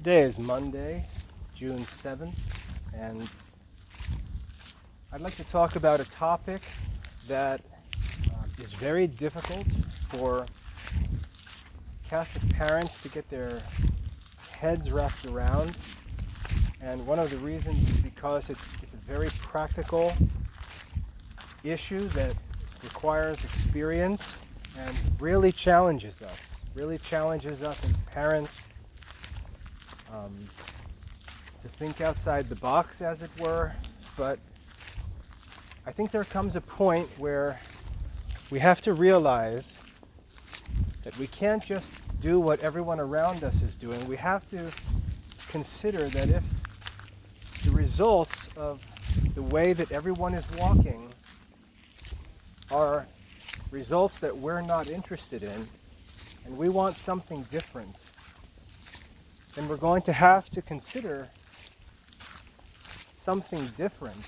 Today is Monday, June 7th, and I'd like to talk about a topic that is very difficult for Catholic parents to get their heads wrapped around. And one of the reasons is because it's a very practical issue that requires experience and really challenges us as parents to think outside the box, as it were. But I think there comes a point where we have to realize that we can't just do what everyone around us is doing. We have to consider that if the results of the way that everyone is walking are results that we're not interested in, and we want something different, then we're going to have to consider something different.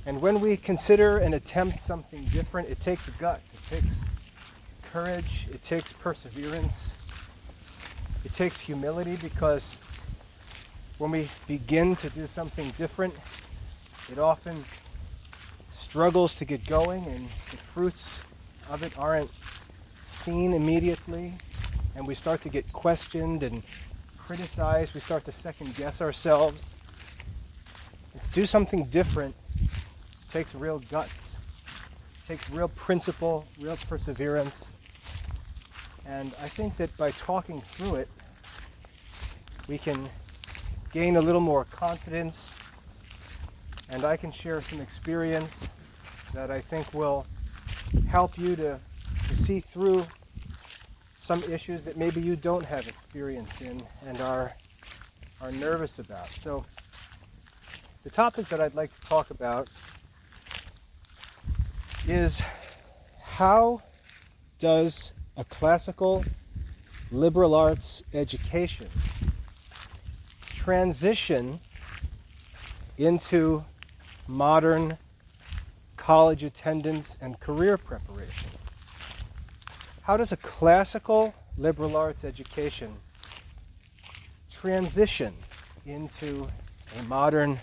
And when we consider and attempt something different, it takes guts, it takes courage, it takes perseverance, it takes humility, because when we begin to do something different, it often struggles to get going, and the fruits of it aren't seen immediately, and we start to get questioned and criticized. We start to second guess ourselves. And to do something different takes real guts, takes real principle, real perseverance. And I think that by talking through it, we can gain a little more confidence, and I can share some experience that I think will help you to see through some issues that maybe you don't have experience in and are nervous about. So the topic that I'd like to talk about is, how does a classical liberal arts education transition into modern college attendance and career preparation? How does a classical liberal arts education transition into a modern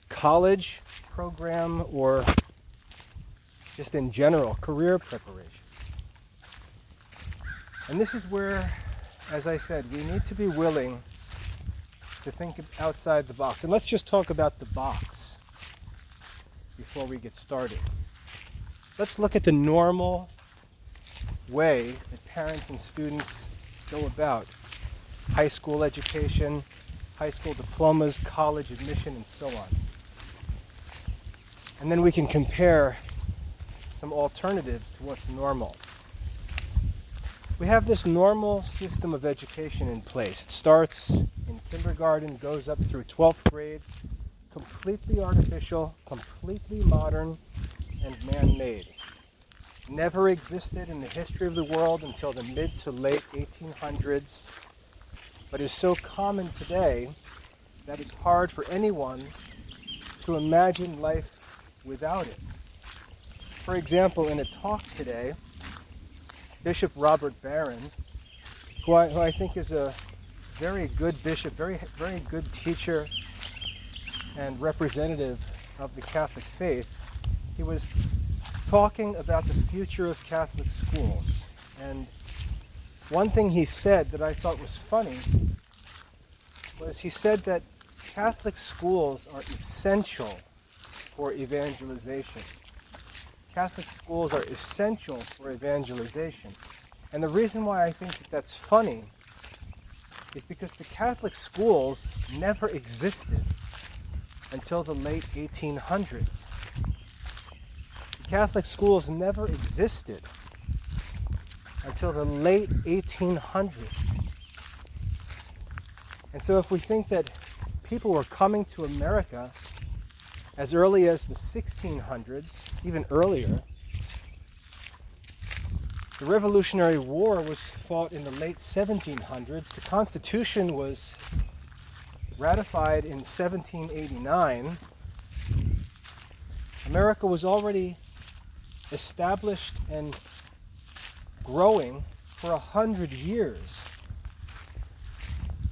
college program, or just in general career preparation? And this is where, as I said, we need to be willing to think outside the box. And let's just talk about the box before we get started. Let's look at the normal way that parents and students go about high school education, high school diplomas, college admission, and so on. And then we can compare some alternatives to what's normal. We have this normal system of education in place. It starts in kindergarten, goes up through 12th grade, completely artificial, completely modern, and man-made. Never existed in the history of the world until the mid to late 1800s, but is so common today that it's hard for anyone to imagine life without it. For example, in a talk today, Bishop Robert Barron, who I think is a very good bishop, very good teacher and representative of the Catholic faith, he was talking about the future of Catholic schools. And one thing he said that I thought was funny was, he said that Catholic schools are essential for evangelization. Catholic schools are essential for evangelization. And the reason why I think that that's funny is because the Catholic schools never existed until the late 1800s. The Catholic schools never existed until the late 1800s. And so if we think that people were coming to America as early as the 1600s, even earlier, the Revolutionary War was fought in the late 1700s. The Constitution was ratified in 1789. America was already established and growing for 100 years.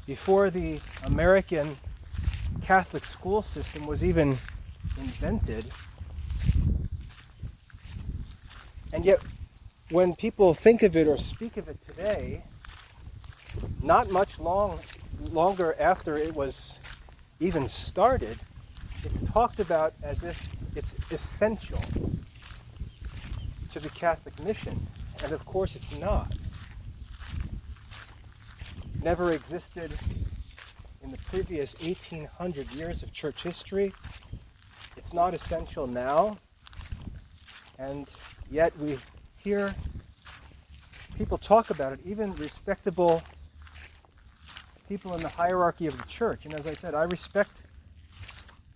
before the American Catholic school system was even invented. And yet, when people think of it or speak of it today, not much longer after it was even started, it's talked about as if it's essential to the Catholic mission. And of course it's not. Never existed in the previous 1800 years of church history. It's not essential now. And yet we hear people talk about it, even respectable people in the hierarchy of the church. And as I said, I respect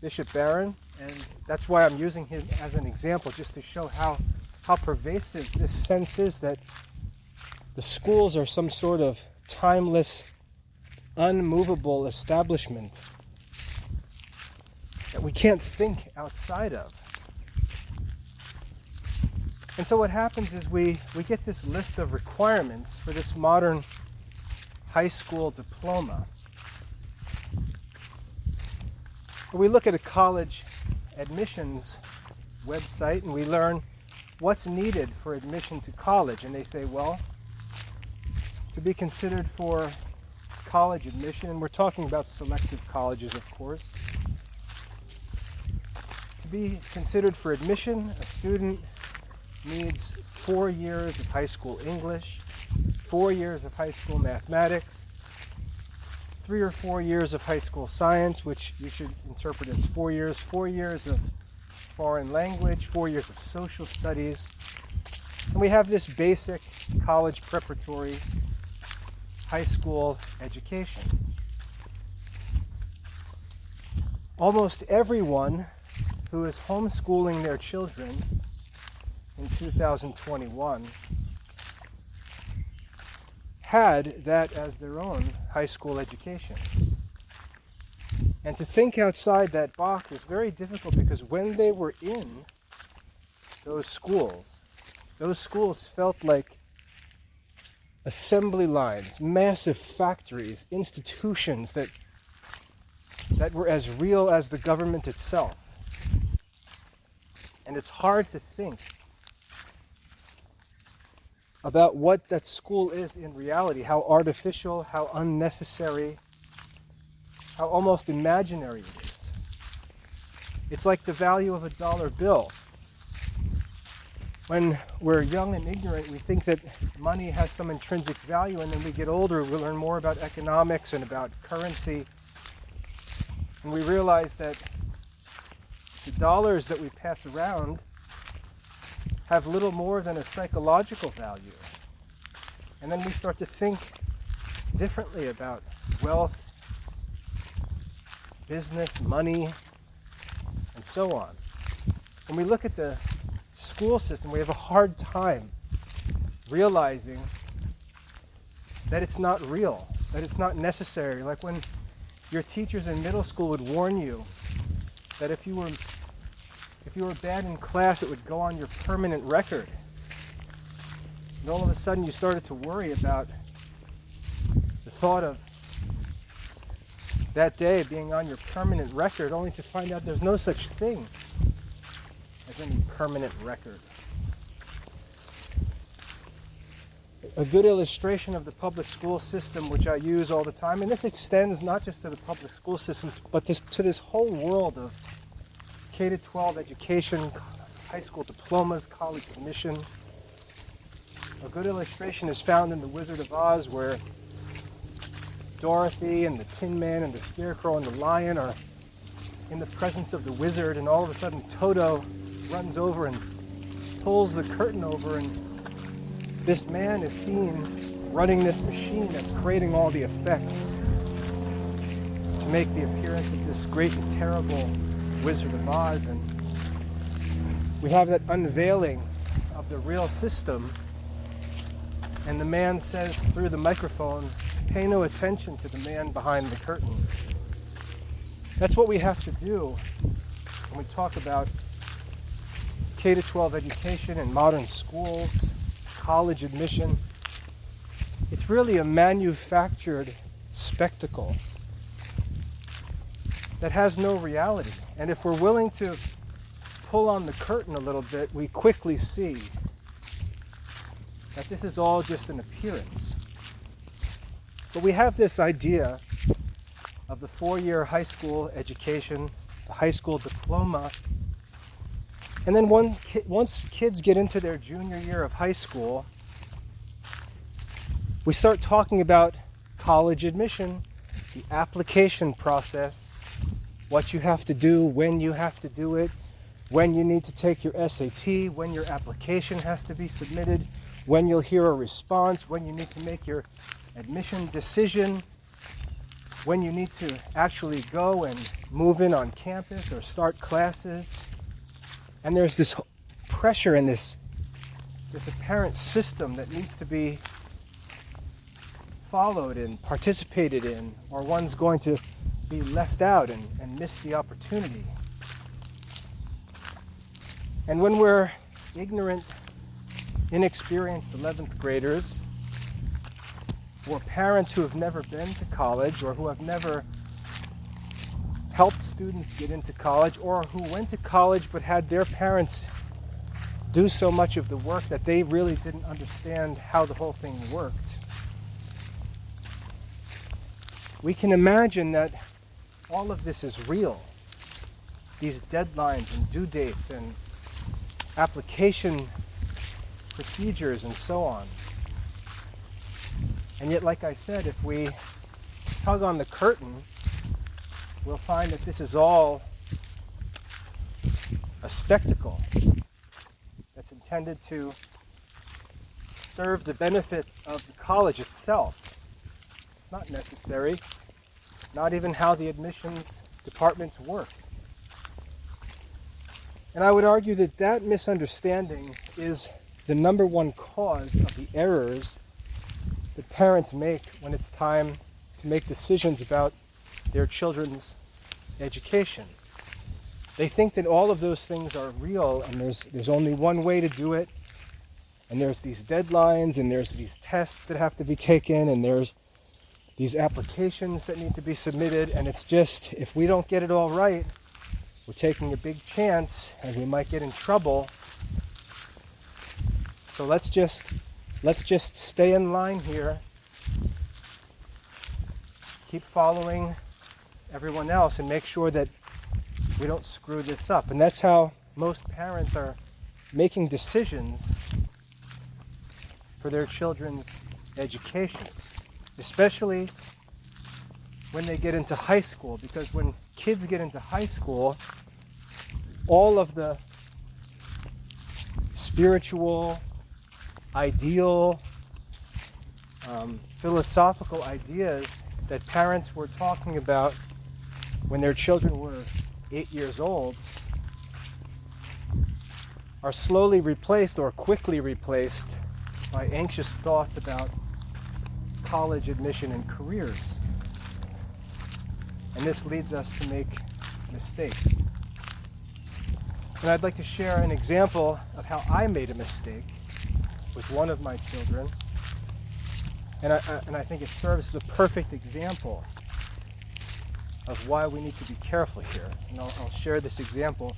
Bishop Barron, and that's why I'm using him as an example, just to show how pervasive this sense is that the schools are some sort of timeless, unmovable establishment that we can't think outside of. And so what happens is we get this list of requirements for this modern high school diploma. We look at a college admissions website and we learn what's needed for admission to college. And they say, well, to be considered for college admission, and we're talking about selective colleges, of course. To be considered for admission, a student needs 4 years of high school English, 4 years of high school mathematics, 3 or 4 years of high school science, which you should interpret as 4 years of foreign language, 4 years of social studies. And we have this basic college preparatory high school education. Almost everyone who is homeschooling their children in 2021 had that as their own high school education. And to think outside that box is very difficult, because when they were in those schools felt like assembly lines, massive factories, institutions that were as real as the government itself. And it's hard to think about what that school is in reality, how artificial, how unnecessary, how almost imaginary it is. It's like the value of a dollar bill. When we're young and ignorant, we think that money has some intrinsic value, and then we get older, we learn more about economics and about currency, and we realize that the dollars that we pass around have little more than a psychological value. And then we start to think differently about wealth, business, money, and so on. When we look at the school system, we have a hard time realizing that it's not real, that it's not necessary. Like when your teachers in middle school would warn you that if you were bad in class, it would go on your permanent record. And all of a sudden you started to worry about the thought of that day being on your permanent record, only to find out there's no such thing as any permanent record. A good illustration of the public school system, which I use all the time, and this extends not just to the public school system, but to this whole world of K-12 education, high school diplomas, college admission. A good illustration is found in The Wizard of Oz, where Dorothy and the Tin Man and the Scarecrow and the Lion are in the presence of the wizard, and all of a sudden Toto runs over and pulls the curtain over, and this man is seen running this machine that's creating all the effects to make the appearance of this great and terrible Wizard of Oz. And we have that unveiling of the real system, and the man says through the microphone, "Pay no attention to the man behind the curtain." That's what we have to do when we talk about K-12 education and modern schools, college admission. It's really a manufactured spectacle that has no reality. And if we're willing to pull on the curtain a little bit, we quickly see that this is all just an appearance. But we have this idea of the 4-year high school education, the high school diploma, and then once kids get into their junior year of high school, we start talking about college admission, the application process, what you have to do, when you have to do it, when you need to take your SAT, when your application has to be submitted, when you'll hear a response, when you need to make your admission decision, when you need to actually go and move in on campus or start classes. And there's this pressure and this apparent system that needs to be followed and participated in, or one's going to be left out and miss the opportunity. And when we're ignorant, inexperienced 11th graders, or parents who have never been to college, or who have never helped students get into college, or who went to college but had their parents do so much of the work that they really didn't understand how the whole thing worked, we can imagine that all of this is real. These deadlines and due dates and application procedures and so on. And yet, like I said, if we tug on the curtain, we'll find that this is all a spectacle that's intended to serve the benefit of the college itself. It's not necessary, not even how the admissions departments work. And I would argue that that misunderstanding is the number one cause of the errors that parents make when it's time to make decisions about their children's education. They think that all of those things are real, and there's only one way to do it, and there's these deadlines, and there's these tests that have to be taken, and there's these applications that need to be submitted, and it's just, if we don't get it all right, we're taking a big chance and we might get in trouble. So let's just stay in line here, keep following everyone else, and make sure that we don't screw this up. And that's how most parents are making decisions for their children's education, especially when they get into high school, because when kids get into high school, all of the spiritual, ideal, philosophical ideas that parents were talking about when their children were 8 years old are slowly replaced or quickly replaced by anxious thoughts about college admission and careers. And this leads us to make mistakes. And I'd like to share an example of how I made a mistake with one of my children. And I think it serves as a perfect example of why we need to be careful here. And I'll share this example.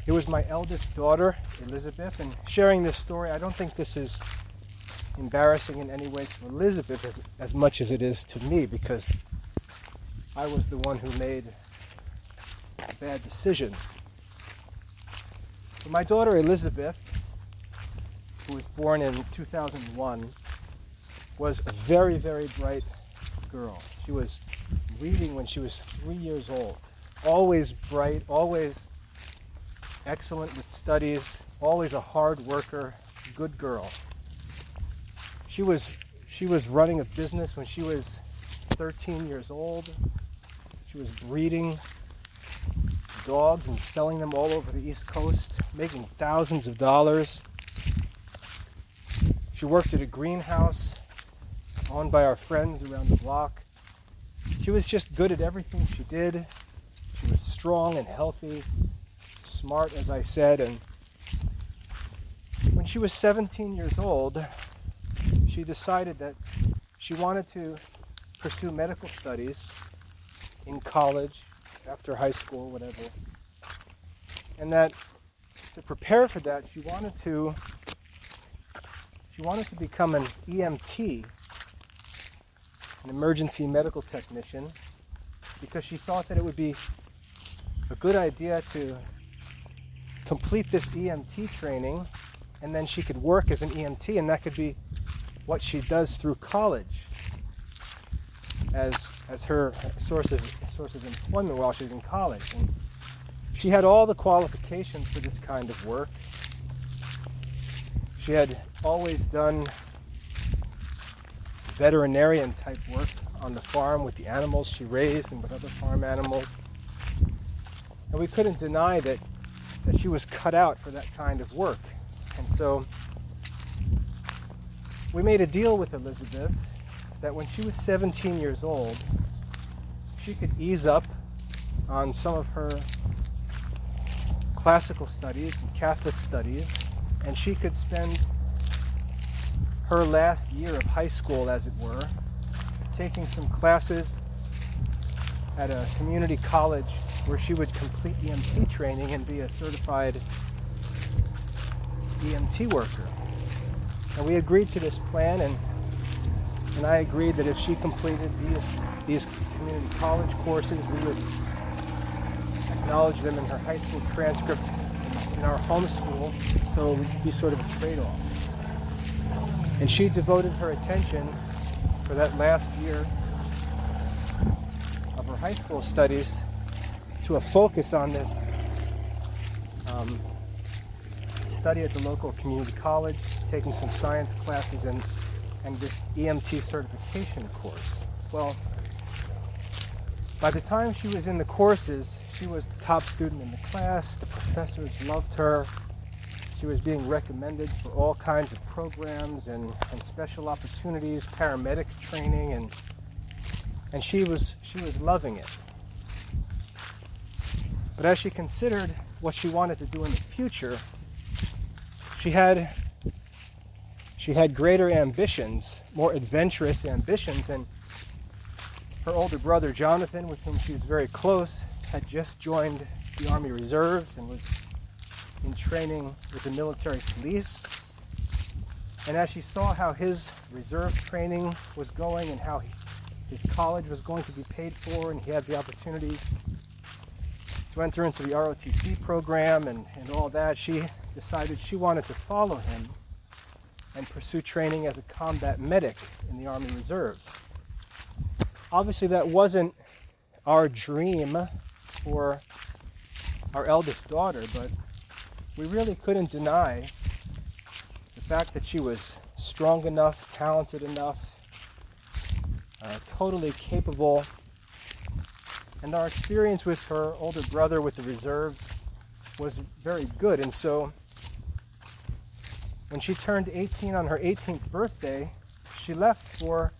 It was my eldest daughter, Elizabeth, and sharing this story, I don't think this is embarrassing in any way to Elizabeth as much as it is to me, because I was the one who made a bad decision. So my daughter Elizabeth, who was born in 2001, was a very, very bright girl. She was reading when she was 3 years old. Always bright, always excellent with studies, always a hard worker, good girl. She was running a business when she was 13 years old. She was breeding dogs and selling them all over the East Coast, making thousands of dollars. She worked at a greenhouse owned by our friends around the block. She was just good at everything she did. She was strong and healthy, smart, as I said, and when she was 17 years old, she decided that she wanted to pursue medical studies in college, after high school, whatever. And that to prepare for that, she wanted to become an EMT, an emergency medical technician, because she thought that it would be a good idea to complete this EMT training, and then she could work as an EMT, and that could be what she does through college as her source of employment while she's in college. And she had all the qualifications for this kind of work. She had always done veterinarian type work on the farm with the animals she raised and with other farm animals. And we couldn't deny that she was cut out for that kind of work. And so we made a deal with Elizabeth that when she was 17 years old, she could ease up on some of her classical studies and Catholic studies, and she could spend her last year of high school, as it were, taking some classes at a community college where she would complete EMT training and be a certified EMT worker. And we agreed to this plan, and I agreed that if she completed these community college courses, we would acknowledge them in her high school transcript in our homeschool, so it would be sort of a trade-off. And she devoted her attention for that last year of her high school studies to a focus on this study at the local community college, taking some science classes and this EMT certification course. Well, by the time she was in the courses, she was the top student in the class. The professors loved her. She was being recommended for all kinds of programs and special opportunities, paramedic training, and she was loving it. But as she considered what she wanted to do in the future, she had greater ambitions, more adventurous ambitions, and her older brother Jonathan, with whom she was very close, had just joined the Army Reserves and was in training with the military police. And as she saw how his reserve training was going and how his college was going to be paid for, and he had the opportunity to enter into the ROTC program and all that, she decided she wanted to follow him and pursue training as a combat medic in the Army Reserves. Obviously, that wasn't our dream for our eldest daughter, but we really couldn't deny the fact that she was strong enough, talented enough, totally capable, and our experience with her older brother with the reserves was very good. And so when she turned 18 on her 18th birthday, she left for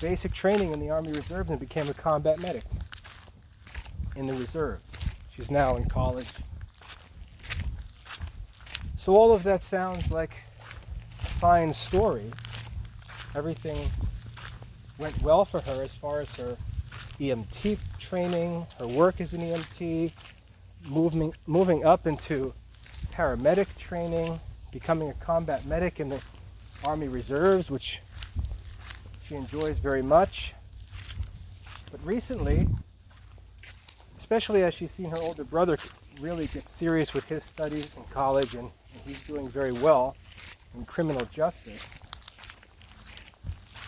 basic training in the Army Reserves and became a combat medic in the reserves. She's now in college. So all of that sounds like a fine story. Everything went well for her as far as her EMT training, her work as an EMT, moving up into paramedic training, becoming a combat medic in the Army Reserves, which she enjoys very much. But recently, especially as she's seen her older brother really get serious with his studies in college, and he's doing very well in criminal justice,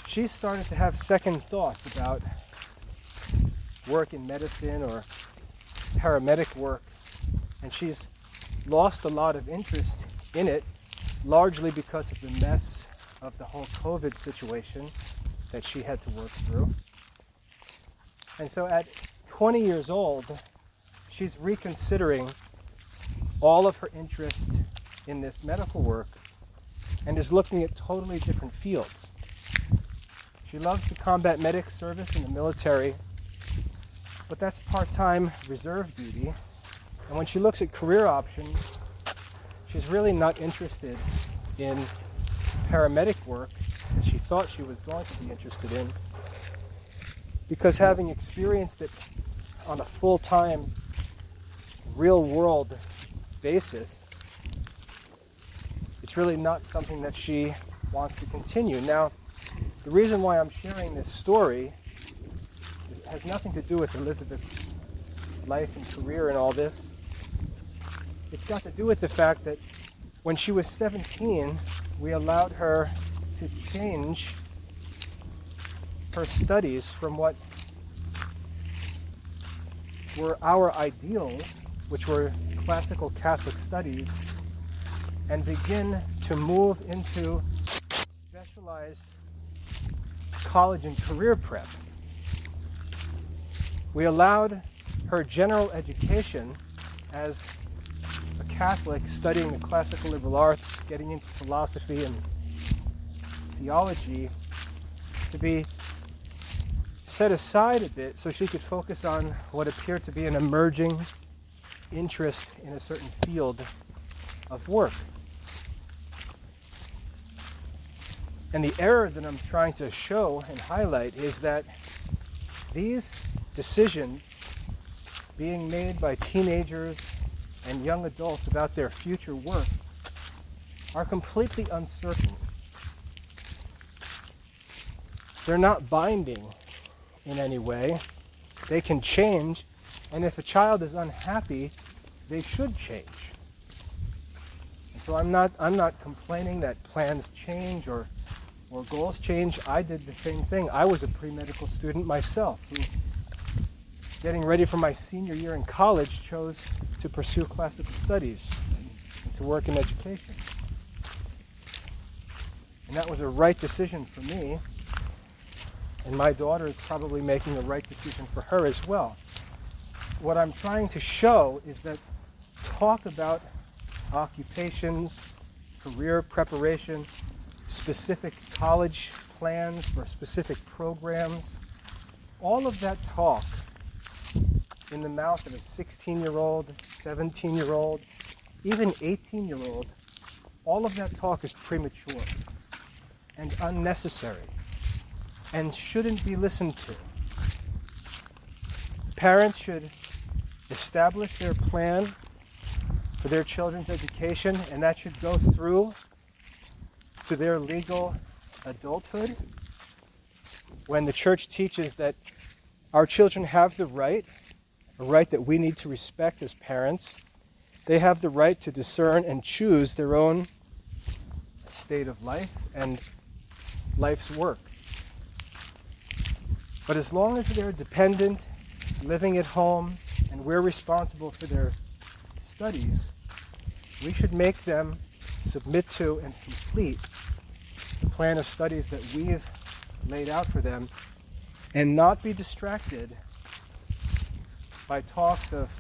she's started to have second thoughts about work in medicine or paramedic work, and she's lost a lot of interest in it, largely because of the mess of the whole COVID situation that she had to work through. And so at 20 years old, she's reconsidering all of her interest in this medical work and is looking at totally different fields. She loves the combat medic service in the military, but that's part-time reserve duty. And when she looks at career options, she's really not interested in paramedic work that she thought she was going to be interested in. because having experienced it on a full-time, real-world basis, it's really not something that she wants to continue. Now, the reason why I'm sharing this story has nothing to do with Elizabeth's life and career and all this. It's got to do with the fact that when she was 17, we allowed her to change her studies from what were our ideals, which were classical Catholic studies, and begin to move into specialized college and career prep. We allowed her general education as a Catholic studying the classical liberal arts, getting into philosophy and theology, to be set aside a bit so she could focus on what appeared to be an emerging interest in a certain field of work. And the error that I'm trying to show and highlight is that these decisions being made by teenagers and young adults about their future work are completely uncertain. They're not binding in any way. They can change, and if a child is unhappy, they should change. And so I'm not complaining that plans change or goals change. I did the same thing. I was a pre-medical student myself who, getting ready for my senior year in college, chose to pursue classical studies and to work in education. And that was a right decision for me. And my daughter is probably making a right decision for her as well. What I'm trying to show is that talk about occupations, career preparation, specific college plans for specific programs, all of that talk in the mouth of a 16-year-old, 17-year-old, even 18-year-old, all of that talk is premature and unnecessary and shouldn't be listened to. Parents should establish their plan for their children's education, and that should go through to their legal adulthood, when the church teaches that our children have the right, a right that we need to respect as parents. They have the right to discern and choose their own state of life and life's work. But as long as they're dependent, living at home, and we're responsible for their studies, we should make them submit to and complete the plan of studies that we've laid out for them, and not be distracted by talks of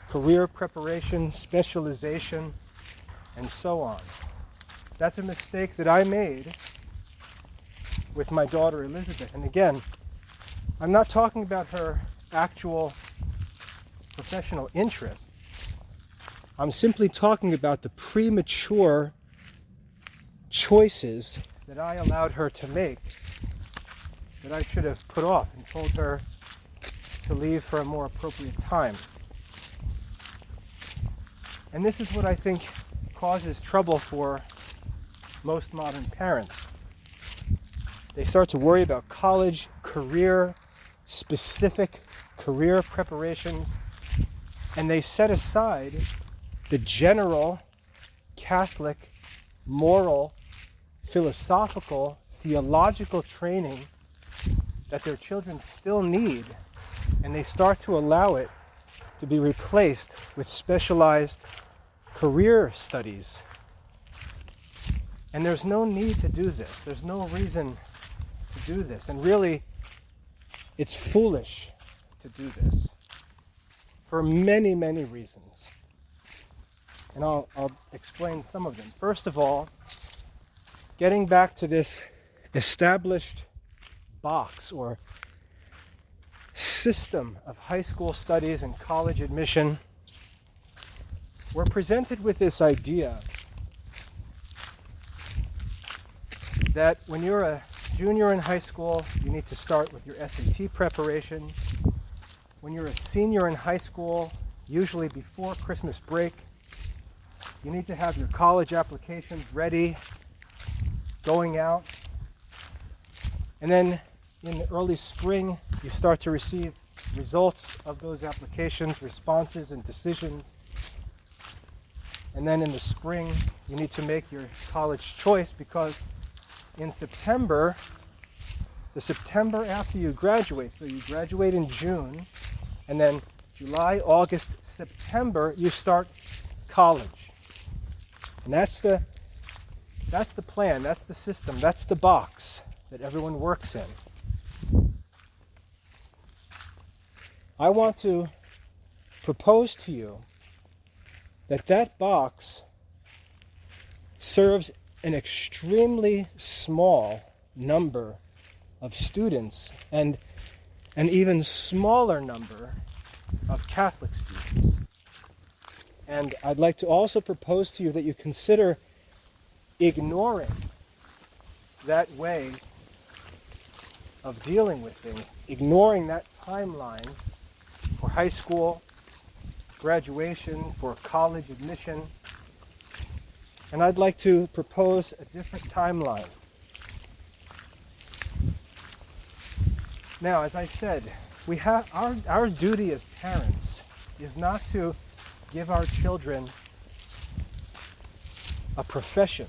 career preparation, specialization, and so on. That's a mistake that I made with my daughter Elizabeth. And again, I'm not talking about her actual professional interests. I'm simply talking about the premature choices that I allowed her to make, that I should have put off and told her to leave for a more appropriate time. And this is what I think causes trouble for most modern parents. They start to worry about college, career, specific career preparations, and they set aside the general Catholic, moral, philosophical, theological training that their children still need, and they start to allow it to be replaced with specialized career studies. And there's no need to do this. There's no reason to do this. And really, it's foolish to do this for many, many reasons. And I'll explain some of them. First of all, getting back to this established box or system of high school studies and college admission, we're presented with this idea that when you're a junior in high school, you need to start with your SAT preparation. When you're a senior in high school, usually before Christmas break, you need to have your college applications ready, going out. And then in the early spring, you start to receive results of those applications, responses and decisions. And then in the spring, you need to make your college choice, because in September, the September after you graduate, so you graduate in June, and then July, August, September, you start college. And that's the plan, that's the system, that's the box that everyone works in. I want to propose to you that box serves an extremely small number of students and an even smaller number of Catholic students. And I'd like to also propose to you that you consider ignoring that way of dealing with things, ignoring that timeline for high school graduation, for college admission. And I'd like to propose a different timeline. Now, as I said, we have our duty as parents is not to give our children a profession.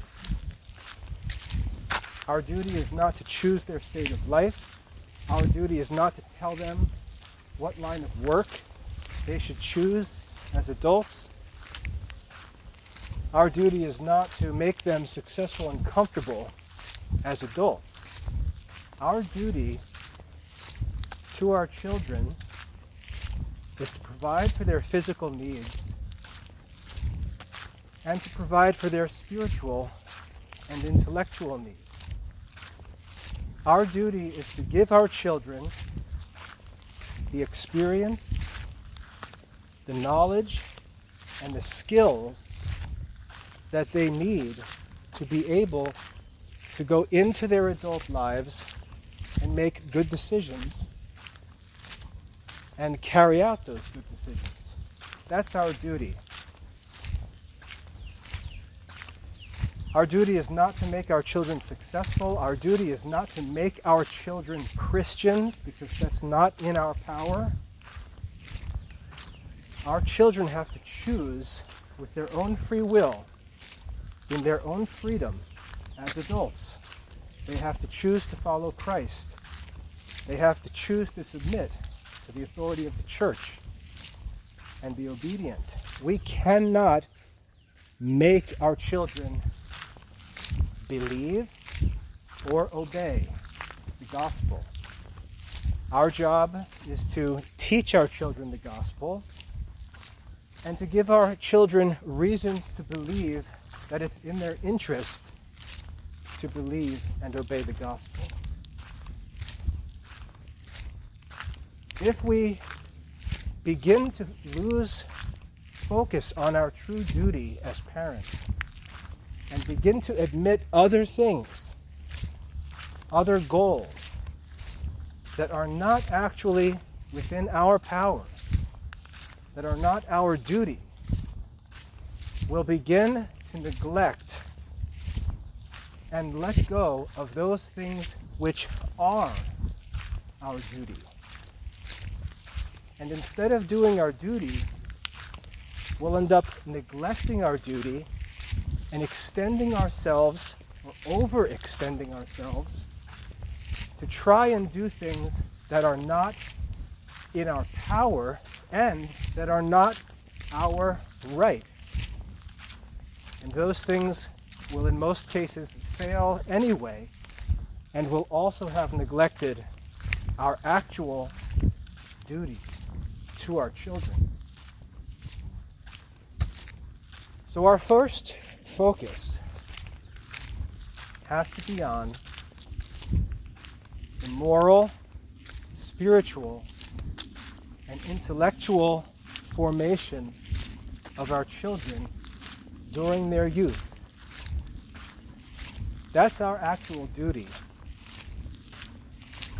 Our duty is not to choose their state of life. Our duty is not to tell them what line of work they should choose as adults. Our duty is not to make them successful and comfortable as adults. Our duty to our children is to provide for their physical needs and to provide for their spiritual and intellectual needs. Our duty is to give our children the experience, the knowledge, and the skills that they need to be able to go into their adult lives and make good decisions and carry out those good decisions. That's our duty. Our duty is not to make our children successful. Our duty is not to make our children Christians, because that's not in our power. Our children have to choose with their own free will, in their own freedom as adults. They have to choose to follow Christ. They have to choose to submit to the authority of the church and be obedient. We cannot make our children believe or obey the gospel. Our job is to teach our children the gospel and to give our children reasons to believe that it's in their interest to believe and obey the gospel. If we begin to lose focus on our true duty as parents and begin to admit other things, other goals that are not actually within our power, that are not our duty, we'll begin to neglect and let go of those things which are our duty. And instead of doing our duty, we'll end up neglecting our duty and extending ourselves, or overextending ourselves, to try and do things that are not in our power and that are not our right. And those things will in most cases fail anyway, and will also have neglected our actual duties to our children. So our first focus has to be on the moral, spiritual, and intellectual formation of our children during their youth. That's our actual duty.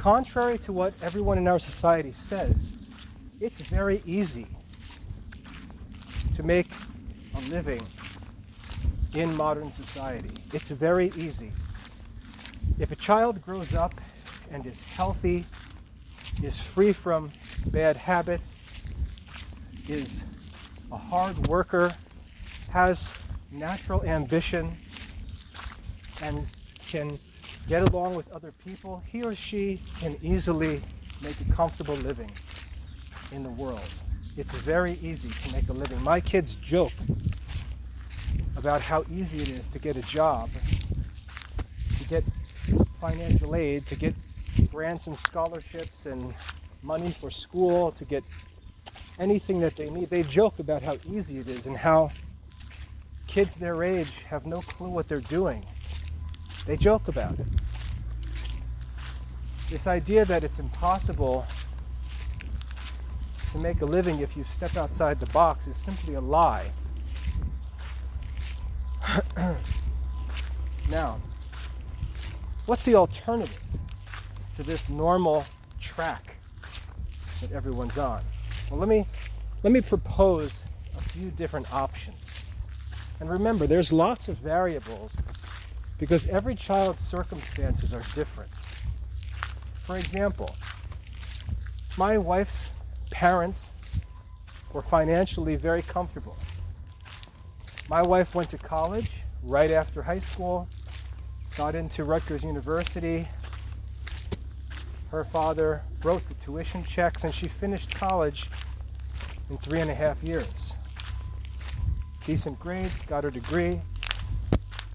contrary to what everyone in our society says, it's very easy to make a living in modern society. It's very easy. If a child grows up and is healthy, is free from bad habits, is a hard worker, has natural ambition, and can get along with other people, he or she can easily make a comfortable living in the world. It's very easy to make a living. My kids joke about how easy it is to get a job, to get financial aid, to get grants and scholarships and money for school, to get anything that they need. They joke about how easy it is and how kids their age have no clue what they're doing. They joke about it. This idea that it's impossible to make a living if you step outside the box is simply a lie. Now, what's the alternative to this normal track that everyone's on? Well, let me propose a few different options. And remember, there's lots of variables because every child's circumstances are different. For example, my wife's parents were financially very comfortable. My wife went to college right after high school, got into Rutgers University. Her father wrote the tuition checks, and she finished college in 3.5 years. Decent grades, got her degree,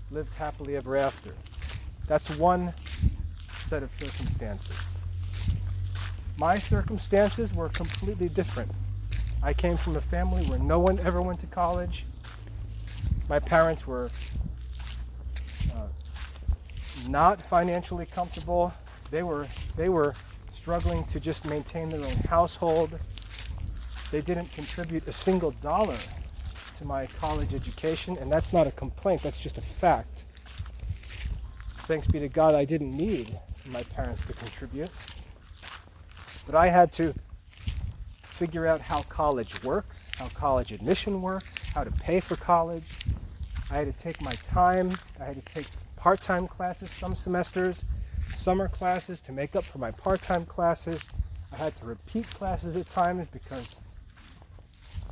lived happily ever after. That's one set of circumstances. My circumstances were completely different. I came from a family where no one ever went to college. My parents were not financially comfortable. They were struggling to just maintain their own household. They didn't contribute a single dollar to my college education, and that's not a complaint, that's just a fact. Thanks be to God, I didn't need my parents to contribute. But I had to figure out how college works, how college admission works, how to pay for college. I had to take my time. I had to take part-time classes some semesters, summer classes to make up for my part-time classes. I had to repeat classes at times because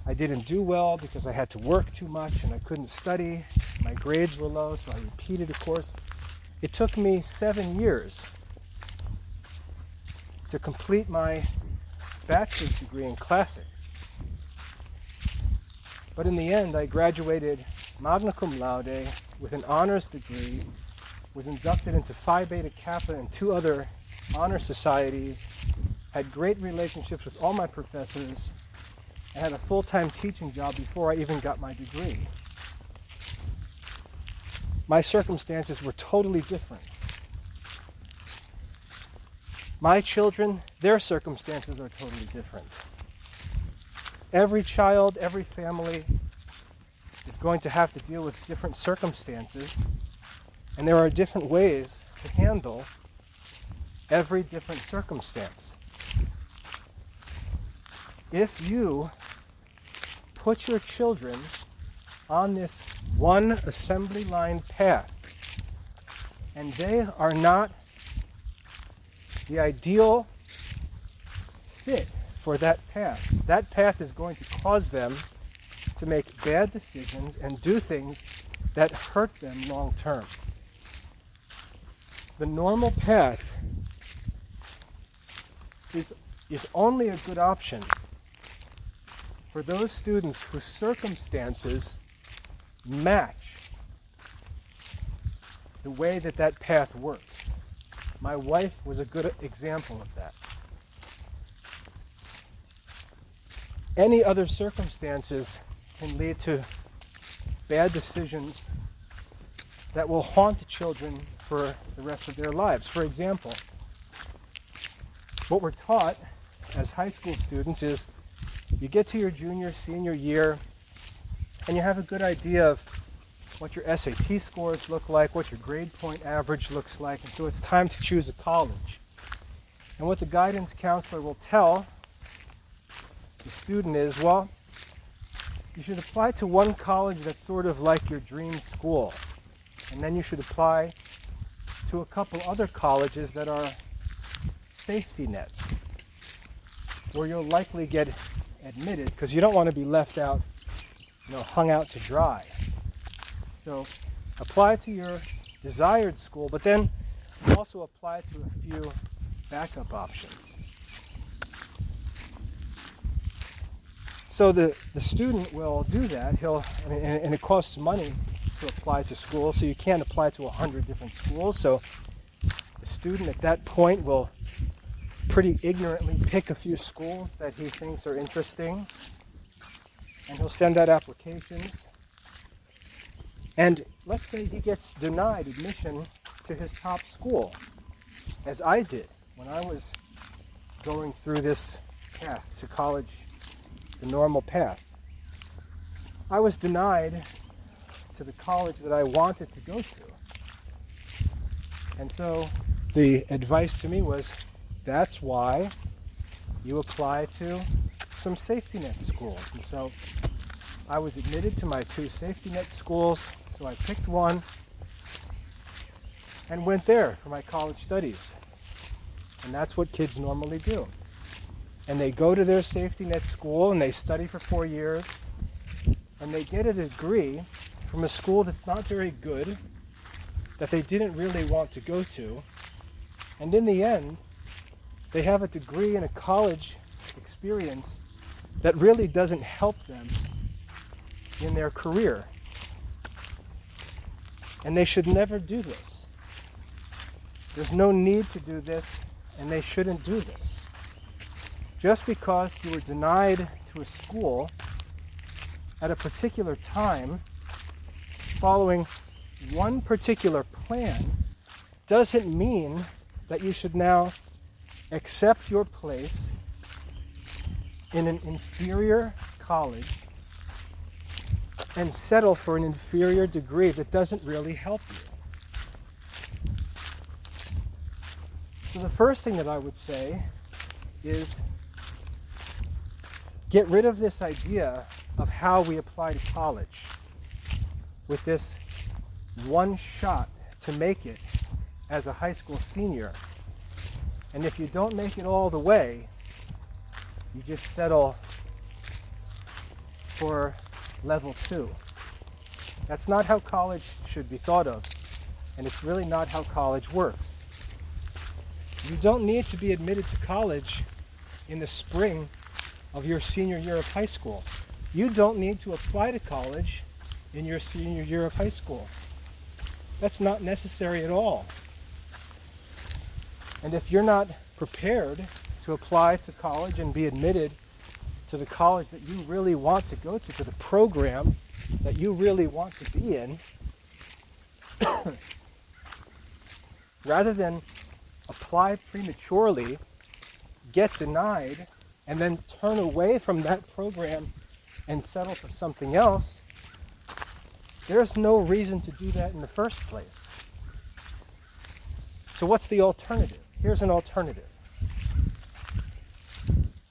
I didn't do well, because I had to work too much and I couldn't study. My grades were low, so I repeated a course. It took me 7 years to complete my bachelor's degree in classics. But in the end, I graduated magna cum laude with an honors degree, was inducted into Phi Beta Kappa and 2 other honor societies, had great relationships with all my professors, and had a full-time teaching job before I even got my degree. My circumstances were totally different. My children, their circumstances are totally different. Every child, every family is going to have to deal with different circumstances, and there are different ways to handle every different circumstance. If you put your children on this one assembly line path, and they are not the ideal fit for that path is going to cause them to make bad decisions and do things that hurt them long term. The normal path is only a good option for those students whose circumstances match the way that path works. My wife was a good example of that. Any other circumstances can lead to bad decisions that will haunt the children for the rest of their lives. For example, what we're taught as high school students is you get to your junior, senior year, and you have a good idea of what your SAT scores look like, what your grade point average looks like, and so it's time to choose a college. And what the guidance counselor will tell the student is, well, you should apply to one college that's sort of like your dream school. And then you should apply to a couple other colleges that are safety nets, where you'll likely get admitted, because you don't want to be left out, hung out to dry. So apply to your desired school, but then also apply to a few backup options. So the student will do that. And it costs money to apply to school, so you can't apply to 100 different schools. So the student at that point will pretty ignorantly pick a few schools that he thinks are interesting, and he'll send out applications. And let's say he gets denied admission to his top school, as I did when I was going through this path to college, the normal path. I was denied to the college that I wanted to go to. And so the advice to me was, that's why you apply to some safety net schools. And so I was admitted to my 2 safety net schools, so I picked one and went there for my college studies. And that's what kids normally do. And they go to their safety net school and they study for 4 years, and they get a degree from a school that's not very good, that they didn't really want to go to. And in the end, they have a degree in a college experience that really doesn't help them in their career. And they should never do this. There's no need to do this, and they shouldn't do this. Just because you were denied to a school at a particular time, following one particular plan, doesn't mean that you should now accept your place in an inferior college and settle for an inferior degree that doesn't really help you. So the first thing that I would say is get rid of this idea of how we apply to college with this one shot to make it as a high school senior. And if you don't make it all the way, you just settle for level 2. That's not how college should be thought of, and it's really not how college works. You don't need to be admitted to college in the spring of your senior year of high school. You don't need to apply to college in your senior year of high school. That's not necessary at all. And if you're not prepared to apply to college and be admitted to the college that you really want to go to the program that you really want to be in, rather than apply prematurely, get denied, and then turn away from that program and settle for something else, there's no reason to do that in the first place. So what's the alternative? Here's an alternative.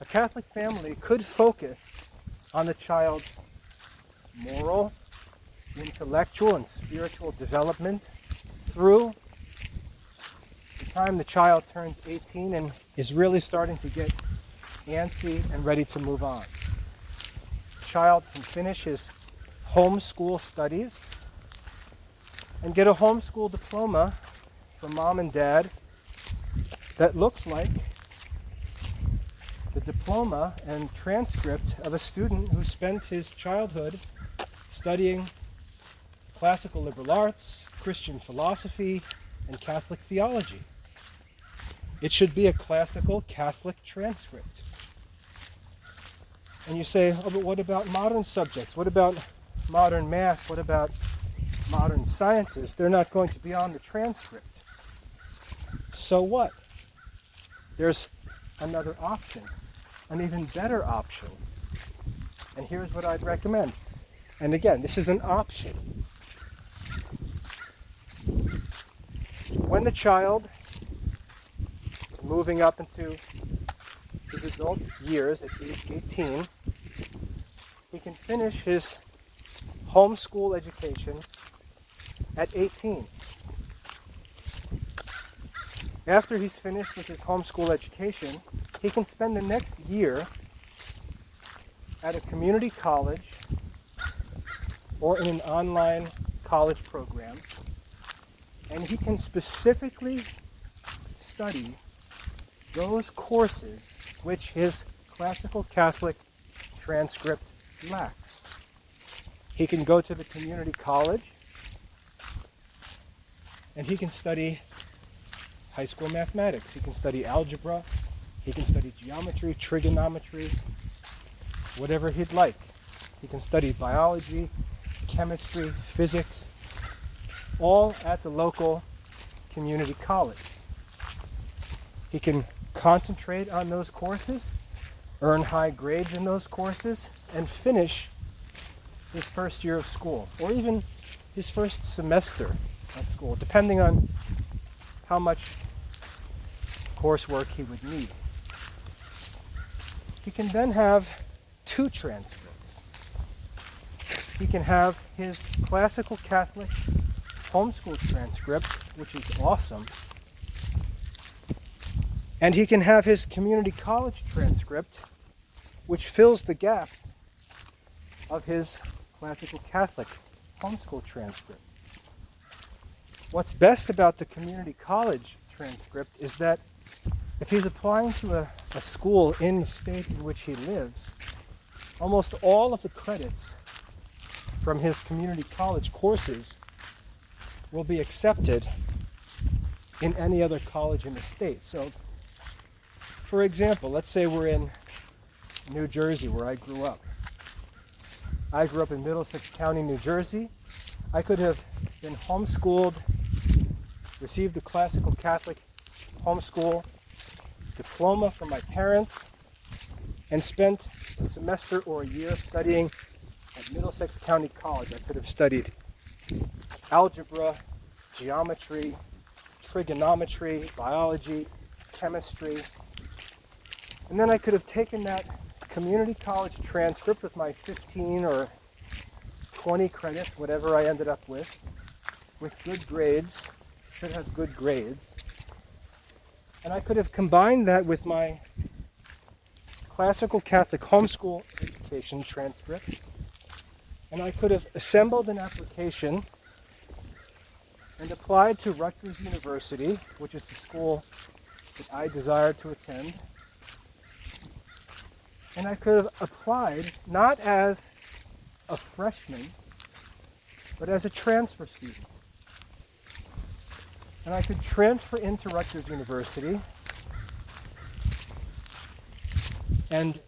A Catholic family could focus on the child's moral, intellectual, and spiritual development through the time the child turns 18 and is really starting to get antsy and ready to move on. The child can finish his homeschool studies and get a homeschool diploma from mom and dad that looks like the diploma and transcript of a student who spent his childhood studying classical liberal arts, Christian philosophy, and Catholic theology. It should be a classical Catholic transcript. And you say, oh, but what about modern subjects? What about modern math? What about modern sciences? They're not going to be on the transcript. So what? There's another option, an even better option. And here's what I'd recommend. And again, this is an option. When the child is moving up into his adult years at age 18, he can finish his homeschool education at 18. After he's finished with his homeschool education, he can spend the next year at a community college or in an online college program, and he can specifically study those courses which his classical Catholic transcript lacks. He can go to the community college and he can study high school mathematics. He can study algebra. He can study geometry, trigonometry, whatever he'd like. He can study biology, chemistry, physics, all at the local community college. He can concentrate on those courses, earn high grades in those courses, and finish his first year of school, or even his first semester at school, depending on how much coursework he would need. He can then have two transcripts. He can have his classical Catholic homeschool transcript, which is awesome, and he can have his community college transcript, which fills the gaps of his classical Catholic homeschool transcript. What's best about the community college transcript is that if he's applying to a school in the state in which he lives, almost all of the credits from his community college courses will be accepted in any other college in the state. So, for example, let's say we're in New Jersey, where I grew up. I grew up in Middlesex County, New Jersey. I could have been homeschooled, received a classical Catholic homeschool diploma from my parents, and spent a semester or a year studying at Middlesex County College. I could have studied algebra, geometry, trigonometry, biology, chemistry, and then I could have taken that community college transcript with my 15 or 20 credits, whatever I ended up with good grades, should have good grades, and I could have combined that with my classical Catholic homeschool education transcript, and I could have assembled an application and applied to Rutgers University, which is the school that I desired to attend. And I could have applied not as a freshman, but as a transfer student. And I could transfer into Rutgers University, and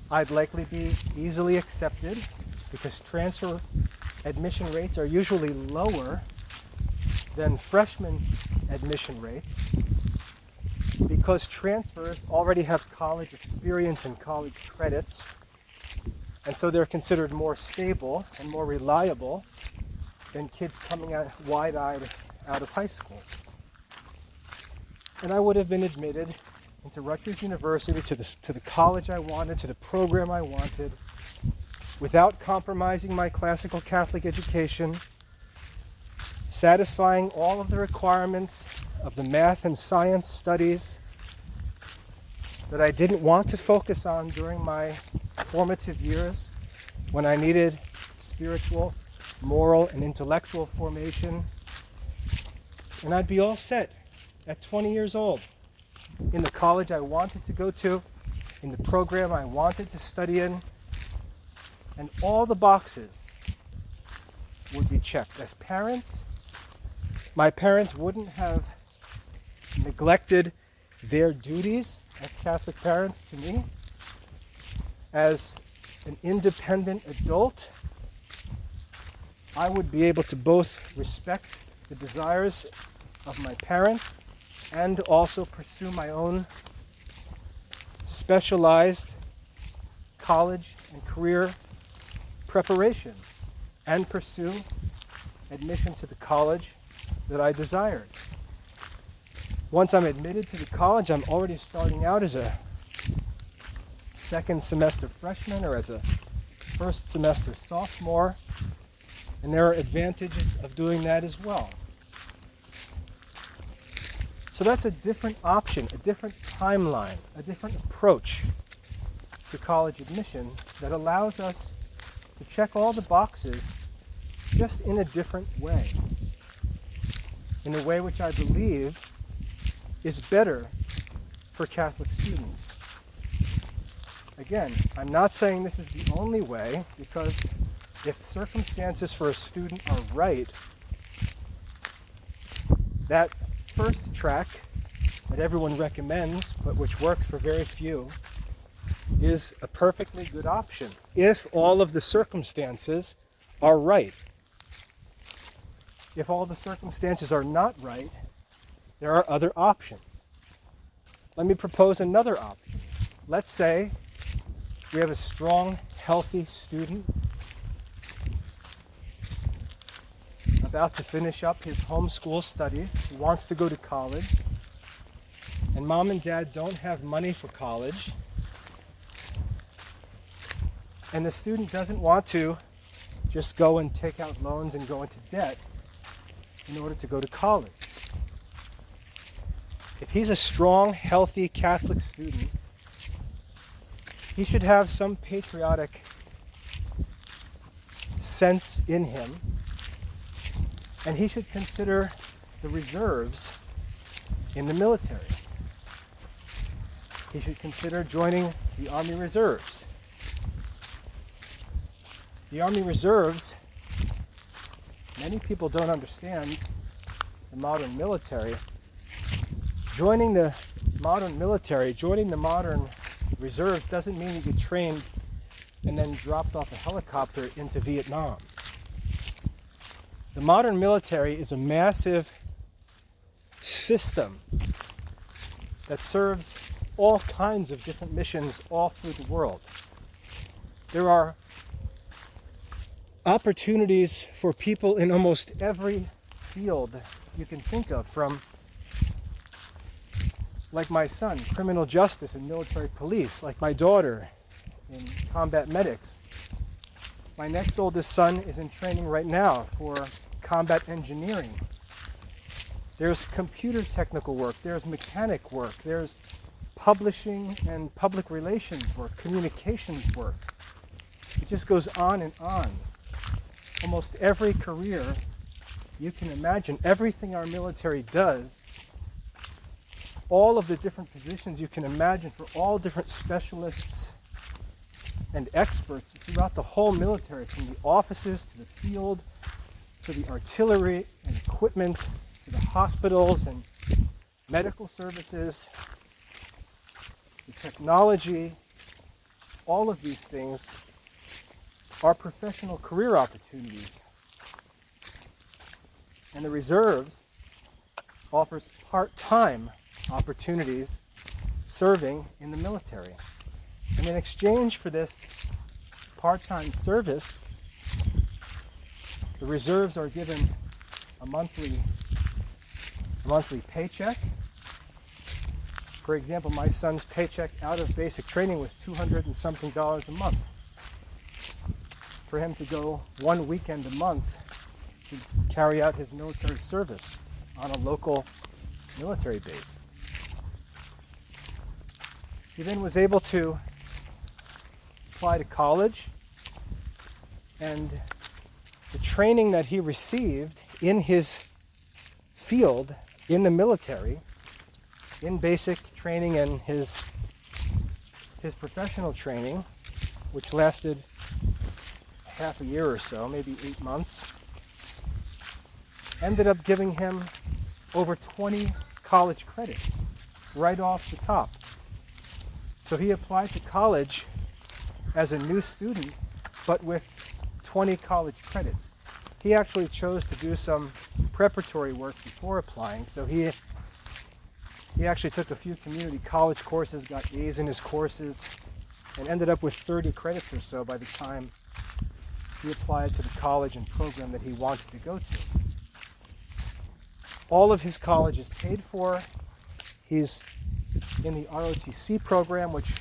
I'd likely be easily accepted because transfer admission rates are usually lower than freshman admission rates, because transfers already have college experience and college credits, and so they're considered more stable and more reliable than kids coming out wide-eyed out of high school. And I would have been admitted into Rutgers University, to the college I wanted, to the program I wanted, without compromising my classical Catholic education, satisfying all of the requirements of the math and science studies that I didn't want to focus on during my formative years, when I needed spiritual, moral, and intellectual formation. And I'd be all set at 20 years old in the college I wanted to go to, in the program I wanted to study in, and all the boxes would be checked. As parents, my parents wouldn't have neglected their duties as Catholic parents to me. As an independent adult, I would be able to both respect the desires of my parents and also pursue my own specialized college and career preparation and pursue admission to the college that I desired. Once I'm admitted to the college, I'm already starting out as a second semester freshman or as a first semester sophomore, and there are advantages of doing that as well. So that's a different option, a different timeline, a different approach to college admission that allows us to check all the boxes just in a different way, in a way which I believe is better for Catholic students. Again, I'm not saying this is the only way, because if circumstances for a student are right, that first track that everyone recommends, but which works for very few, is a perfectly good option if all of the circumstances are right. If all the circumstances are not right, there are other options. Let me propose another option. Let's say we have a strong, healthy student about to finish up his homeschool studies, who wants to go to college, and mom and dad don't have money for college, and the student doesn't want to just go and take out loans and go into debt in order to go to college. If he's a strong, healthy Catholic student, he should have some patriotic sense in him, and he should consider the reserves in the military. He should consider joining the Army Reserves. The Army Reserves, many people don't understand the modern military. Joining the modern military, joining the modern reserves doesn't mean you get trained and then dropped off a helicopter into Vietnam. The modern military is a massive system that serves all kinds of different missions all through the world. There are opportunities for people in almost every field you can think of, from, like my son, criminal justice and military police, like my daughter in combat medics. My next oldest son is in training right now for combat engineering. There's computer technical work, there's mechanic work, there's publishing and public relations work, communications work. It just goes on and on. Almost every career you can imagine, everything our military does, all of the different positions you can imagine for all different specialists and experts throughout the whole military, from the offices to the field, to the artillery and equipment, to the hospitals and medical services, the technology, all of these things are professional career opportunities. And the reserves offers part-time opportunities serving in the military. And in exchange for this part-time service, the reserves are given a monthly paycheck. For example, my son's paycheck out of basic training was $200 and something a month. For him to go one weekend a month to carry out his military service on a local military base. He then was able to apply to college, and the training that he received in his field, in the military, in basic training and his professional training, which lasted half a year or so, maybe 8 months, ended up giving him over 20 college credits right off the top. So he applied to college as a new student, but with 20 college credits. He actually chose to do some preparatory work before applying, so he actually took a few community college courses, got A's in his courses, and ended up with 30 credits or so by the time he applied to the college and program that he wanted to go to. All of his college is paid for. He's in the ROTC program, which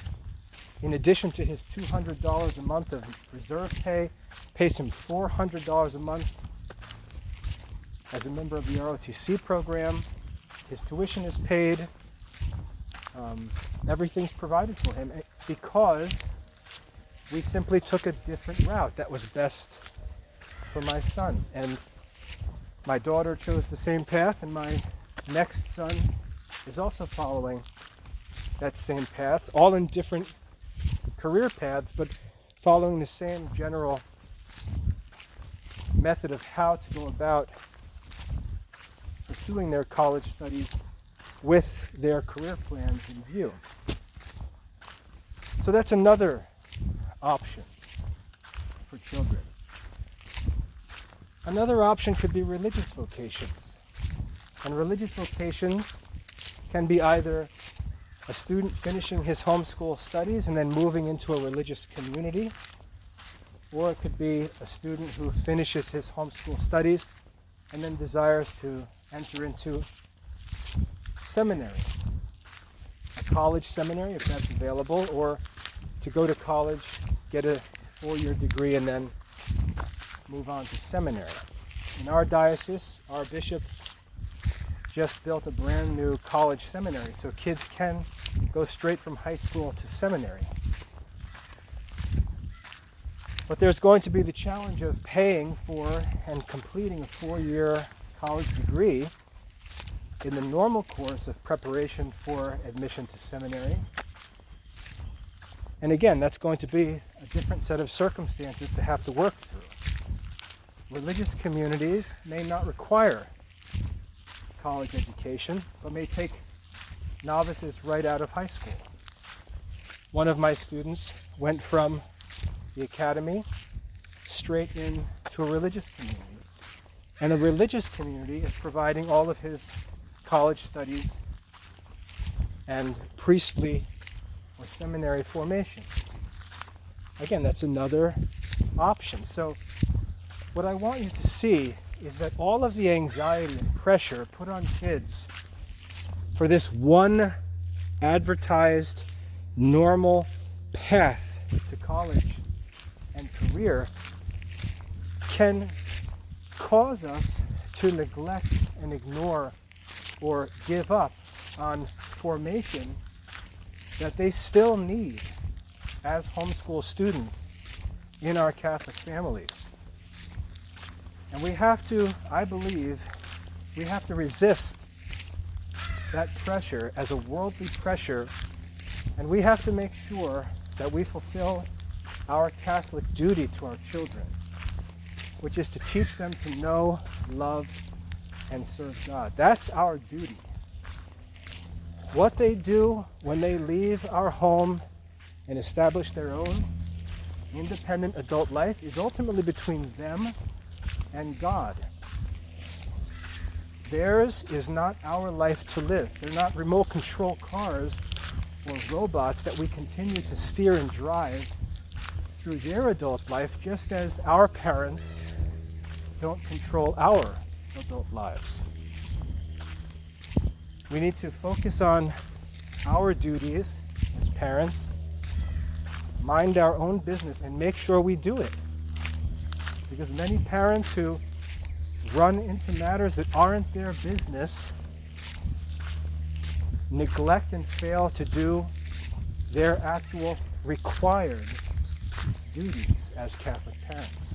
in addition to his $200 a month of reserve pay, pays him $400 a month as a member of the ROTC program. His tuition is paid. Everything's provided for him because we simply took a different route that was best for my son. And my daughter chose the same path, and my next son is also following that same path, all in different career paths, but following the same general method of how to go about pursuing their college studies with their career plans in view. So that's another option for children. Another option could be religious vocations. And religious vocations can be either a student finishing his homeschool studies and then moving into a religious community, or it could be a student who finishes his homeschool studies and then desires to enter into seminary, a college seminary if that's available, or to go to college, get a 4-year degree, and then move on to seminary. In our diocese, our bishop just built a brand new college seminary, so kids can go straight from high school to seminary. But there's going to be the challenge of paying for and completing a 4-year college degree in the normal course of preparation for admission to seminary. And again, that's going to be a different set of circumstances to have to work through. Religious communities may not require college education, but may take novices right out of high school. One of my students went from the academy straight into a religious community. And the religious community is providing all of his college studies and priestly or seminary formation. Again, that's another option. So what I want you to see is that all of the anxiety and pressure put on kids for this one advertised normal path to college and career can cause us to neglect and ignore or give up on formation that they still need as homeschool students in our Catholic families. And we have to, I believe, we have to resist that pressure as a worldly pressure, and we have to make sure that we fulfill our Catholic duty to our children, which is to teach them to know, love, and serve God. That's our duty. What they do when they leave our home and establish their own independent adult life is ultimately between them and God. Theirs is not our life to live. They're not remote control cars or robots that we continue to steer and drive through their adult life, just as our parents don't control our adult lives. We need to focus on our duties as parents, mind our own business, and make sure we do it. Because many parents who run into matters that aren't their business neglect and fail to do their actual required duties as Catholic parents.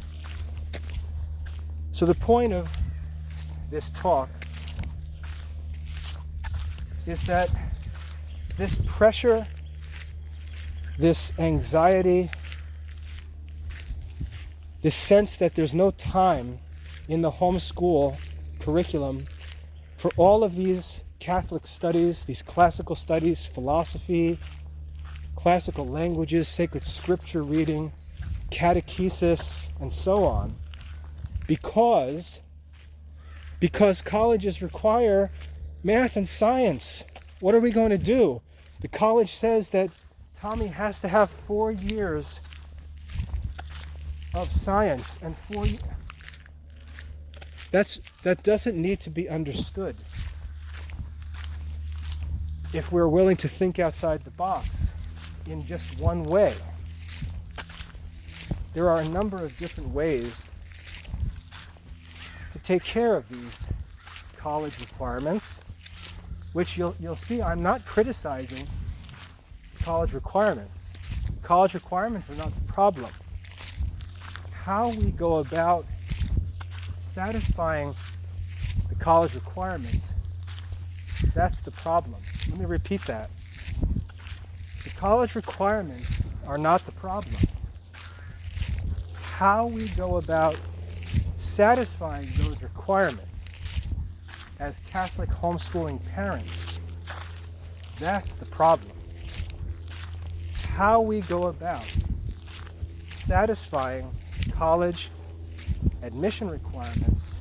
So the point of this talk is that this pressure, this anxiety, this sense that there's no time in the homeschool curriculum for all of these Catholic studies, these classical studies, philosophy, classical languages, sacred scripture reading, catechesis, and so on, because colleges require math and science. What are we going to do? The college says that Tommy has to have 4 years of science, and that doesn't need to be understood. if we're willing to think outside the box in just one way. There are a number of different ways to take care of these college requirements, which you'll see I'm not criticizing college requirements. College requirements are not the problem. How we go about satisfying the college requirements, that's the problem. Let me repeat that. The college requirements are not the problem. How we go about satisfying those requirements as Catholic homeschooling parents, that's the problem. How we go about satisfying college admission requirements,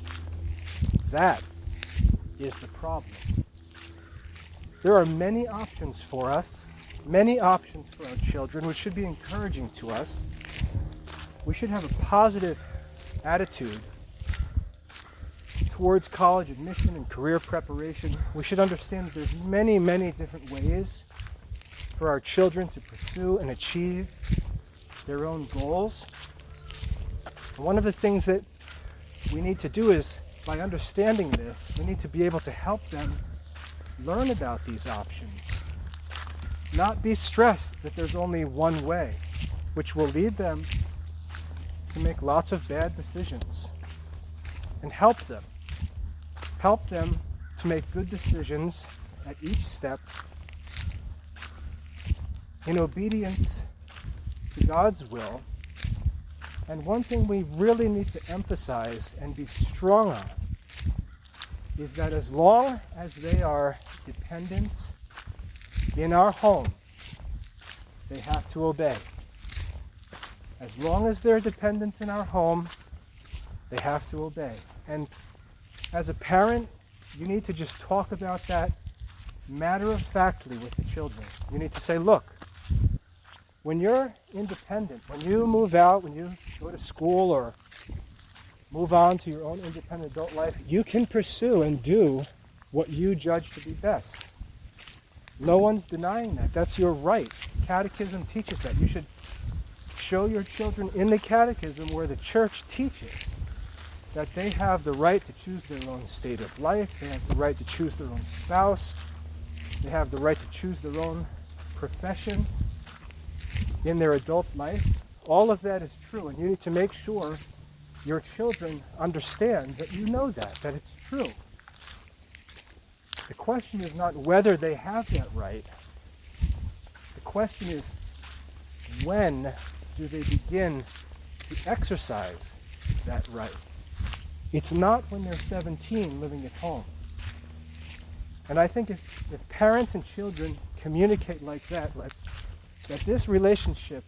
that is the problem. There are many options for us, many options for our children, which should be encouraging to us. We should have a positive attitude towards college admission and career preparation. We should understand that there's many, many different ways for our children to pursue and achieve their own goals. And one of the things that we need to do is, by understanding this, we need to be able to help them learn about these options. Not be stressed that there's only one way, which will lead them to make lots of bad decisions. And help them to make good decisions at each step in obedience to God's will. And one thing we really need to emphasize and be strong on is that as long as they are dependents in our home, they have to obey. As long as they're dependents in our home, they have to obey. And as a parent, you need to just talk about that matter-of-factly with the children. You need to say, look, when you're independent, when you move out, when you go to school or move on to your own independent adult life, you can pursue and do what you judge to be best. No one's denying that. That's your right. Catechism teaches that. You should show your children in the Catechism where the Church teaches that they have the right to choose their own state of life, they have the right to choose their own spouse, they have the right to choose their own profession in their adult life. All of that is true, and you need to make sure your children understand that you know that it's true. The question is not whether they have that right. The question is, when do they begin to exercise that right? It's not when they're 17 living at home. And I think if parents and children communicate like that this relationship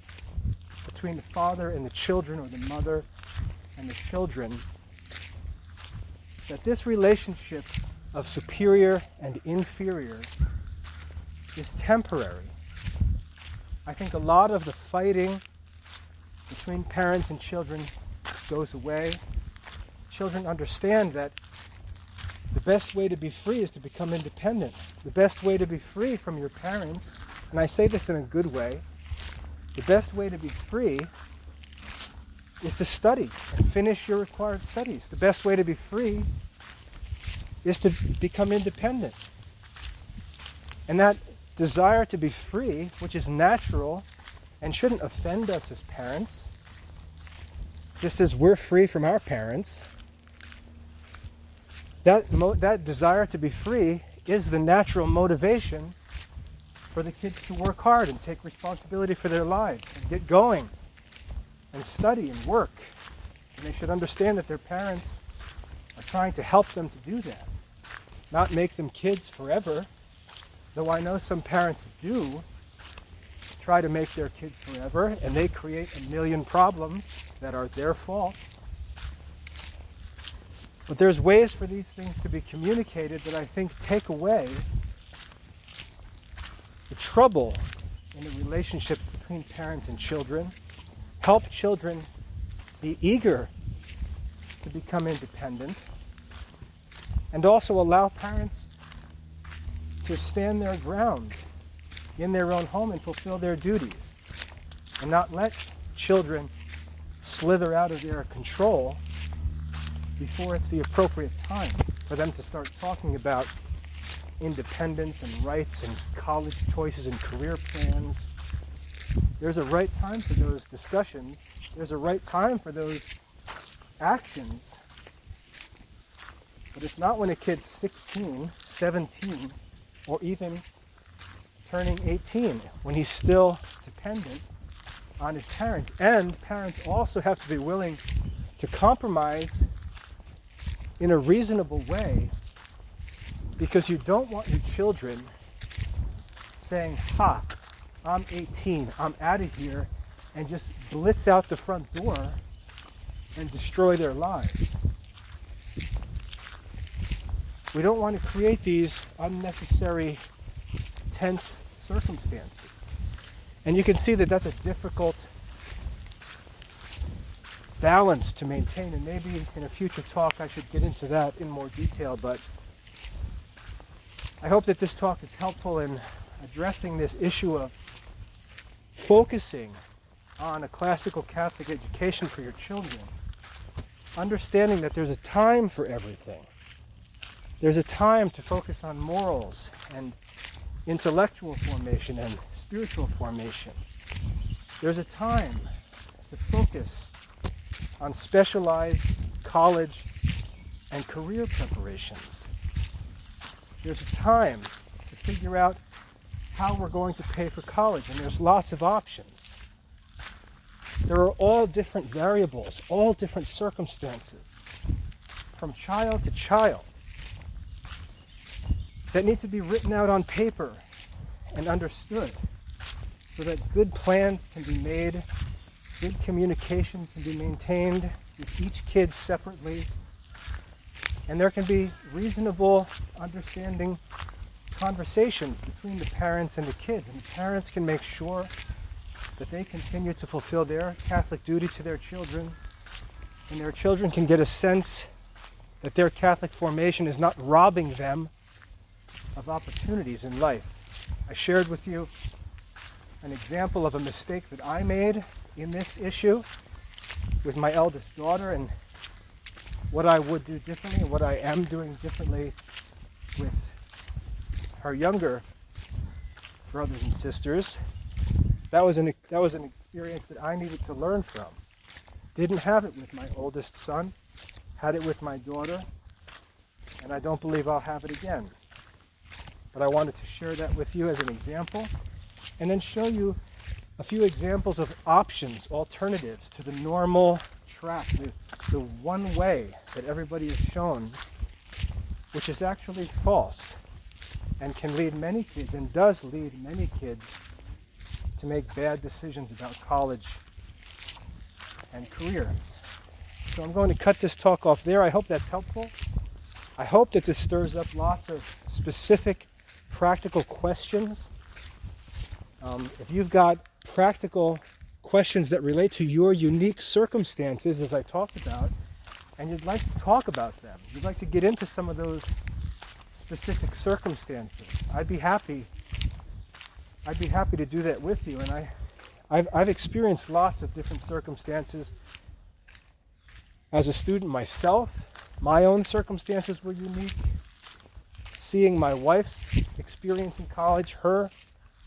between the father and the children, or the mother and the children, that this relationship of superior and inferior is temporary. I think a lot of the fighting between parents and children goes away. Children understand that the best way to be free is to become independent. The best way to be free from your parents, and I say this in a good way, the best way to be free is to study and finish your required studies. The best way to be free is to become independent. And that desire to be free, which is natural and shouldn't offend us as parents, just as we're free from our parents, that desire to be free is the natural motivation for the kids to work hard and take responsibility for their lives and get going and study and work. And they should understand that their parents are trying to help them to do that, not make them kids forever, though I know some parents do try to make their kids forever, and they create a million problems that are their fault. But there's ways for these things to be communicated that I think take away the trouble in the relationship between parents and children, help children be eager to become independent, and also allow parents to stand their ground in their own home and fulfill their duties, and not let children slither out of their control before it's the appropriate time for them to start talking about independence and rights and college choices and career plans. There's a right time for those discussions. There's a right time for those actions. But it's not when a kid's 16, 17, or even turning 18, when he's still dependent on his parents. And parents also have to be willing to compromise in a reasonable way, because you don't want your children saying, "Ha, I'm 18, I'm out of here," and just blitz out the front door and destroy their lives. We don't want to create these unnecessary tense circumstances. And you can see that that's a difficult balance to maintain, and maybe in a future talk I should get into that in more detail, but I hope that this talk is helpful in addressing this issue of focusing on a classical Catholic education for your children, understanding that there's a time for everything. There's a time to focus on morals and intellectual formation and spiritual formation. There's a time to focus on specialized college and career preparations. There's a time to figure out how we're going to pay for college, and there's lots of options. There are all different variables, all different circumstances, from child to child, that need to be written out on paper and understood, so that good plans can be made, good communication can be maintained with each kid separately, and there can be reasonable, understanding conversations between the parents and the kids, and the parents can make sure that they continue to fulfill their Catholic duty to their children, and their children can get a sense that their Catholic formation is not robbing them of opportunities in life. I shared with you an example of a mistake that I made in this issue with my eldest daughter, and what I would do differently and what I am doing differently with her younger brothers and sisters. That was an experience that I needed to learn from. Didn't have it with my oldest son, had it with my daughter, and I don't believe I'll have it again. But I wanted to share that with you as an example, and then show you a few examples of options, alternatives to the normal track, the one way that everybody is shown, which is actually false and can lead many kids, and does lead many kids, to make bad decisions about college and career. So I'm going to cut this talk off there. I hope that's helpful. I hope that this stirs up lots of specific, practical questions. If you've got practical questions that relate to your unique circumstances, as I talked about, and you'd like to talk about them, you'd like to get into some of those specific circumstances, I'd be happy to do that with you. And I've experienced lots of different circumstances as a student myself. My own circumstances were unique. Seeing my wife's experience in college, her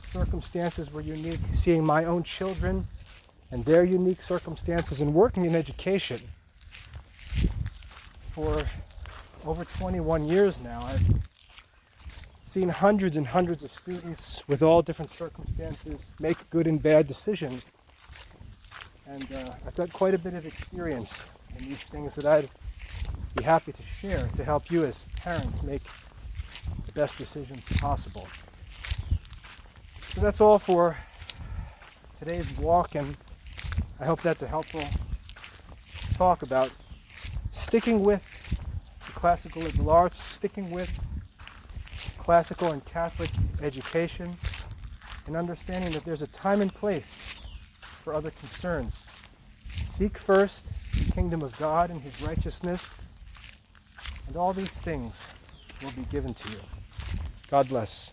circumstances were unique. Seeing my own children and their unique circumstances, and working in education for over 21 years now, I've seen hundreds and hundreds of students with all different circumstances make good and bad decisions. And I've got quite a bit of experience in these things that I'd be happy to share to help you as parents make the best decisions possible. So that's all for today's walk, and I hope that's a helpful talk about sticking with the classical liberal arts, sticking with classical and Catholic education, and understanding that there's a time and place for other concerns. Seek first the kingdom of God and his righteousness, and all these things will be given to you. God bless.